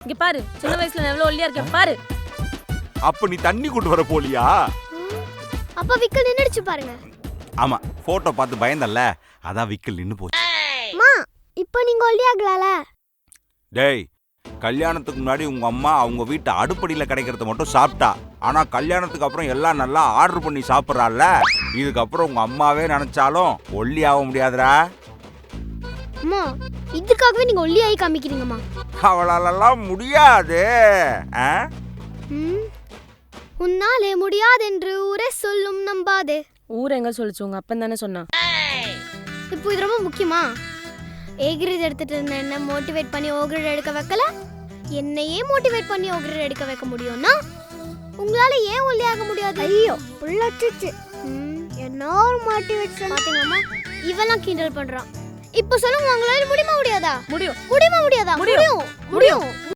இங்க பாரு, சின்ன வயசுல நான் எவ்வளவு ஒல்லியா இருக்கேன் பாரு. அப்ப நீ தண்ணி கொண்டு வர போலியா? அப்ப விக்கல் நின்னுடுச்சு பாருங்க. ஆமா, போட்டோ பார்த்து பயந்தல்ல, அதான் விக்கல் நின்னு போச்சு. அம்மா, இப்போ நீங்க ஒல்லியாகலால? டேய், கல்யாணத்துக்கு முன்னாடி உங்க அம்மா அவங்க வீட்டு அடுப்படியில கிடைக்கிறத மட்டும் சாப்பிட்டா. ஆனா கல்யாணத்துக்கு அப்புறம் எல்லாம் நல்லா ஆர்டர் பண்ணி சாப்பிட்றாள்ல. இதுக்கப்புறம் உங்க அம்மாவே நினைச்சாலும் ஒல்லி ஆக முடியாதுடா. அம்மா, இதுக்காகவே நீங்க ஒல்லியாகி காமிக்கிறீங்கம்மா. அவளாலெல்லாம் முடியாது. உன்னாலே முடியாதென்று ஊரே சொல்லும் நம்பாதே. ஊர் எங்க சொல்லுச்சு? உங்க அப்பன் தானே சொன்னான். இப்போ இது ரொம்ப முக்கியமா? ஏ கிரேட் எடுத்துட்டு இருந்த என்ன மோட்டிவேட் பண்ணி ஓ கிரேட் எடுக்க வைக்கல, என்னையே மோட்டிவேட் பண்ணி ஓ கிரேட் எடுக்க வைக்க முடியும்னா உங்களால ஏன் ஒல்லியாக முடியாது? ஐயோ புள்ளச்சிச்சு. என்ன ஒரு மோட்டிவேஷன் பாத்தீங்கம்மா, இவெல்லாம் கிண்டல் பண்றான். இப்போ சொல்லுங்க, உங்களால முடியுமா முடியாதா? முடியும். முடியுமா முடியாதா? முடியும். முடியும்.